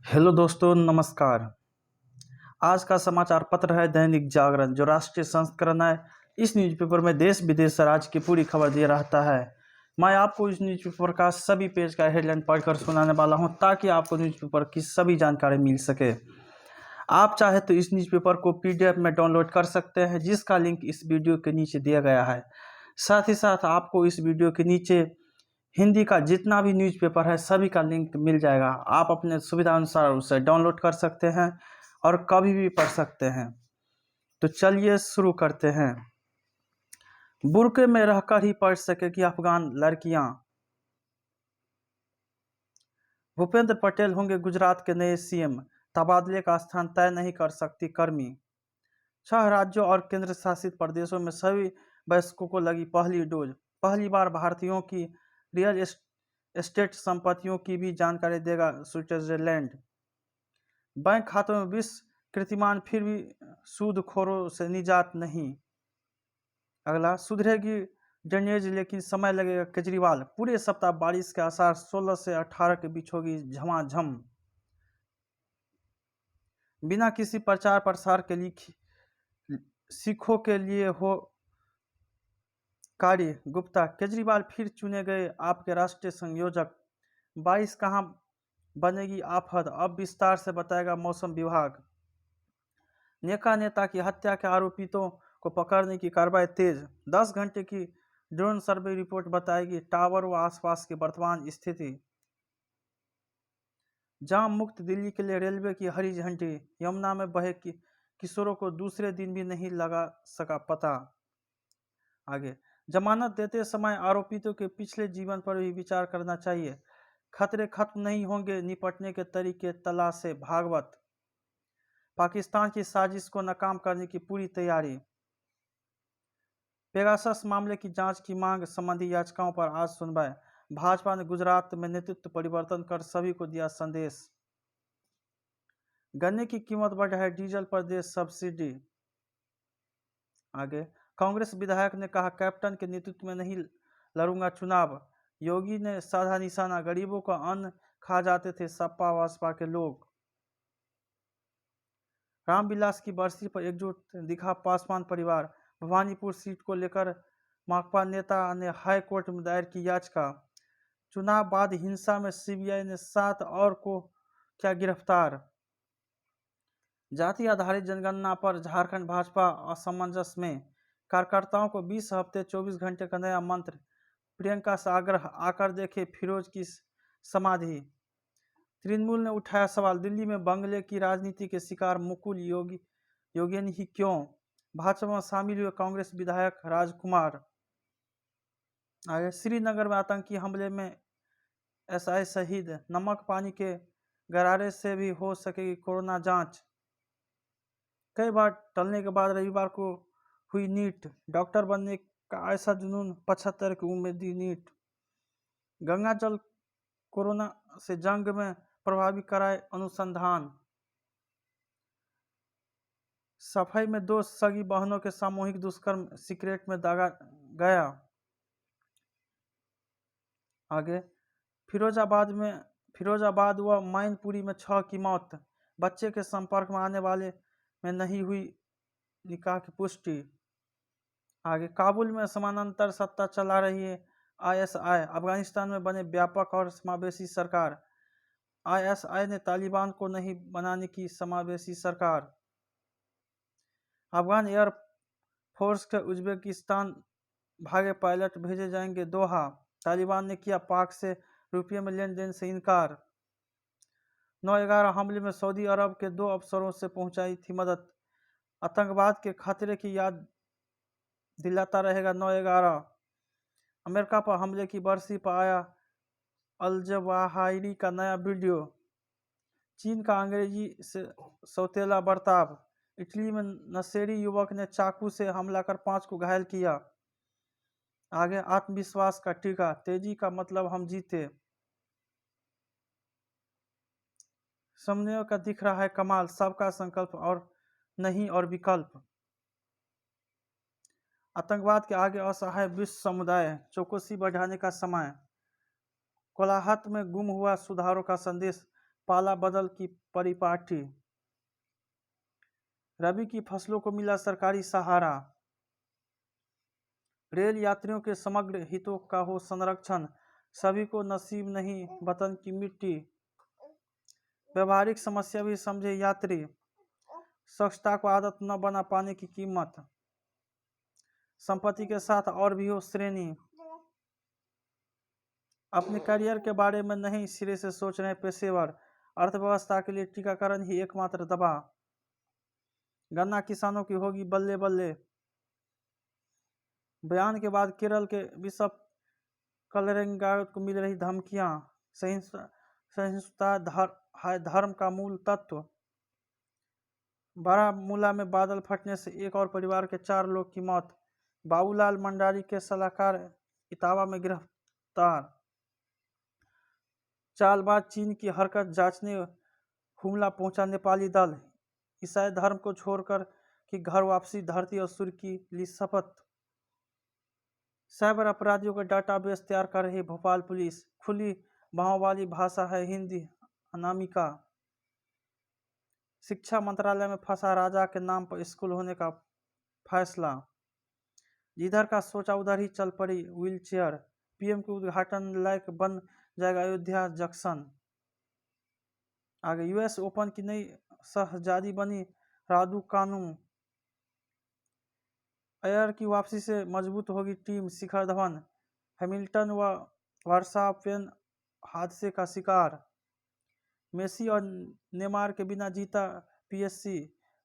Hello दोस्तों, नमस्कार। आज का समाचार पत्र है दैनिक जागरण, जो राष्ट्रीय संस्करण है। इस न्यूज़पेपर में देश विदेश राज्य की पूरी खबर दिया रहता है। मैं आपको इस न्यूज़पेपर का सभी पेज का हेडलाइन पढ़कर सुनाने वाला हूं, ताकि आपको न्यूज़पेपर की सभी जानकारी मिल सके। आप चाहे तो इस न्यूज़पेपर को पीडीएफ में डाउनलोड कर सकते हैं, जिसका लिंक इस वीडियो के नीचे दिया गया है। साथ ही साथ आपको इस वीडियो के नीचे हिंदी का जितना भी न्यूज़पेपर है, सभी का लिंक मिल जाएगा। आप अपने सुविधा अनुसार उसे डाउनलोड कर सकते हैं और कभी भी पढ़ सकते हैं। तो चलिए शुरू करते हैं। बुर्के में रहकर ही पढ़ सकेगी अफगान लड़कियां। भूपेंद्र पटेल होंगे गुजरात के नए सीएम। तबादले का स्थान तय नहीं कर सकती कर्मी। 6 राज्यों और केंद्र शासित प्रदेशों में सभी वयस्कों को लगी पहली डोज। पहली बार भारतीयों की रियल एस्टेट संपत्तियों की भी जानकारी देगा स्विट्जरलैंड। बैंक खातों में 20 कीर्तिमान, फिर भी सूदखोरों से निजात नहीं। अगला, सुधरेगी ड्रेनेज लेकिन समय लगेगा केजरीवाल। पूरे सप्ताह बारिश के आसार, 16 से 18 के बीच होगी झमाझम। बिना किसी प्रचार प्रसार के लिए सिखों के लिए हो कार्य। गुप्ता, केजरीवाल फिर चुने गए आपके राष्ट्रीय संयोजक। बारिश कहाँ बनेगी आफत, अब विस्तार से बताएगा मौसम विभाग। नेका नेता की हत्या के आरोपितों को पकड़ने की कार्रवाई तेज। 10 घंटे की ड्रोन सर्वे रिपोर्ट बताएगी टावर व आसपास की वर्तमान स्थिति। जाम मुक्त दिल्ली के लिए रेलवे की हरी झंडी। यमुना में बहे किशोरों को दूसरे दिन भी नहीं लगा सका पता। आगे, जमानत देते समय आरोपितों के पिछले जीवन पर भी विचार करना चाहिए। खतरे खत्म नहीं होंगे, निपटने के तरीके तलाशे भागवत। पाकिस्तान की साजिश को नाकाम करने की पूरी तैयारी। पेगासस मामले की जांच की मांग संबंधी याचिकाओं पर आज सुनवाई। भाजपा ने गुजरात में नेतृत्व परिवर्तन कर सभी को दिया संदेश। गन्ने की कीमत बढ़ है, डीजल पर दे सब्सिडी। आगे, कांग्रेस विधायक ने कहा कैप्टन के नेतृत्व में नहीं लड़ूंगा चुनाव। योगी ने साधा निशाना, गरीबों का अन्न खा जाते थे सपा बसपा के लोग। रामविलास की बरसी पर एकजुट दिखा पासवान परिवार। भवानीपुर सीट को लेकर माकपा नेता ने हाई कोर्ट में दायर की याचिका। चुनाव बाद हिंसा में सीबीआई ने 7 और को किया गिरफ्तार। जाति आधारित जनगणना पर झारखंड भाजपा असमंजस में। कार्यकर्ताओं को 20 हफ्ते 24 घंटे का नया मंत्र। प्रियंका से आग्रह, आकर देखे फिरोज की समाधि। तृणमूल ने उठाया सवाल, दिल्ली में बंगले की राजनीति के शिकार मुकुल योगिन ही क्यों। भाजपा में शामिल हुए कांग्रेस विधायक राजकुमार। आगे, श्रीनगर में आतंकी हमले में एसआई शहीद। नमक पानी के गरारे से भी हो सकेगी कोरोना जांच। कई बार टलने के बाद रविवार को हुई नीट। डॉक्टर बनने का ऐसा जुनून, 75 की उम्मीदी नीट। गंगा जल कोरोना से जंग में प्रभावी कराए अनुसंधान। सफाई में 2 सगी बहनों के सामूहिक दुष्कर्म सीक्रेट में दागा गया। आगे, फिरोजाबाद व मैनपुरी में 6 की मौत। बच्चे के संपर्क में आने वाले में नहीं हुई निकाह की पुष्टि। आगे, काबुल में समानांतर सत्ता चला रही है आईएसआई। अफगानिस्तान में बने व्यापक और समावेशी सरकार। आईएसआई ने तालिबान को नहीं बनाने की समावेशी सरकार। अफगान एयर फोर्स के उज्बेकिस्तान भागे पायलट भेजे जाएंगे दोहा। तालिबान ने किया पाक से रुपये में लेन देन से इनकार। 9/11 हमले में सऊदी अरब के 2 अफसरों से पहुंचाई थी मदद। आतंकवाद के खतरे की याद दिलाता रहेगा 9/11। अमेरिका पर हमले की बरसी पर आया अल-जवाहिरी का नया वीडियो। चीन का अंग्रेजी से सौतेला बर्ताव। इटली में नशेड़ी युवक ने चाकू से हमला कर 5 को घायल किया। आगे, आत्मविश्वास का टीका, तेजी का मतलब हम जीते। समन्वय का दिख रहा है कमाल, सबका संकल्प और नहीं और विकल्प। आतंकवाद के आगे असहाय विश्व समुदाय, चौकसी बढ़ाने का समय। कोलाहट में गुम हुआ सुधारों का संदेश। पाला बदल की परिपाटी। रबी की फसलों को मिला सरकारी सहारा। रेल यात्रियों के समग्र हितों का हो संरक्षण, सभी को नसीब नहीं वतन की मिट्टी। व्यवहारिक समस्या भी समझे यात्री, स्वच्छता को आदत न बना पाने की कीमत। संपत्ति के साथ और भी हो श्रेणी, अपने करियर के बारे में नहीं सिरे से सोच रहे पेशेवर। अर्थव्यवस्था के लिए टीकाकरण ही एकमात्र दवा। गन्ना किसानों की होगी बल्ले बल्ले। बयान के बाद केरल के बिशप कलरेंगावत को मिल रही धमकियां। सहिष्णुता धर्म का मूल तत्व। बारामूला में बादल फटने से एक और परिवार के 4 लोग की मौत। बाबूलाल मंडारी के सलाहकार इटावा में गिरफ्तार। चालबाज चीन की हरकत जांचने हुमला पहुंचा नेपाली दल। ईसाई धर्म को छोड़कर कि घर वापसी, धरती और सूर्य की ली शपथ। साइबर अपराधियों का डाटाबेस तैयार कर रही भोपाल पुलिस। खुली बाहों वाली भाषा है हिंदी, अनामिका। शिक्षा मंत्रालय में फंसा राजा के नाम पर स्कूल होने का फैसला। जिधर का सोचा उधर ही चल पड़ी व्हीलचेयर। पीएम के उद्घाटन लायक बन जाएगा अयोध्या जंक्शन। आगे यूएस ओपन की नई शहजादी बनी रादुकानु। अय्यर की वापसी से मजबूत होगी टीम। शिखर धवन, हैमिल्टन व वर्स्टापेन हादसे का शिकार। मेसी और नेमार के बिना जीता पीएससी।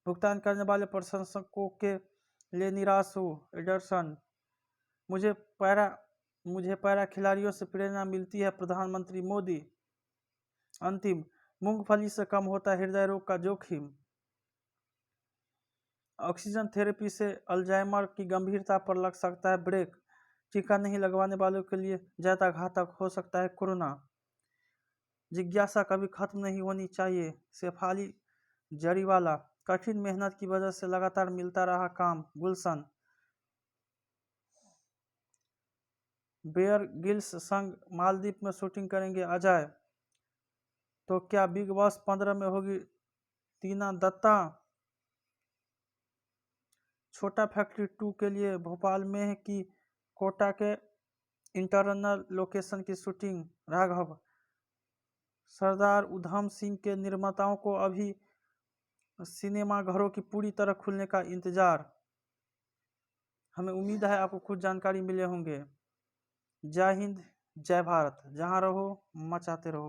भुगतान करने वाले प्रशंसकों के लिए निराश हो एडरसन। मुझे पैरा खिलाड़ियों से प्रेरणा मिलती है, प्रधानमंत्री मोदी। अंतिम, मूंगफली से कम होता है हृदय रोग का जोखिम। ऑक्सीजन थेरेपी से अल्जाइमर की गंभीरता पर लग सकता है ब्रेक। टीका नहीं लगवाने वालों के लिए ज्यादा घातक हो सकता है कोरोना। जिज्ञासा कभी खत्म नहीं होनी चाहिए, शेफाली जरीवाला। कठिन मेहनत की वजह से लगातार मिलता रहा काम, गुलशन। बेयर गिल्स संग मालदीव में शूटिंग करेंगे अजय। तो क्या बिग बॉस 15 में होगी टीना दत्ता? छोटा फैक्ट्री 2 के लिए भोपाल में की कोटा के इंटरनल लोकेशन की शूटिंग। राघव, सरदार उधम सिंह के निर्माताओं को अभी सिनेमाघरों की पूरी तरह खुलने का इंतजार। हमें उम्मीद है आपको कुछ जानकारी मिले होंगे। जय हिंद, जय भारत। जहां रहो मचाते रहो।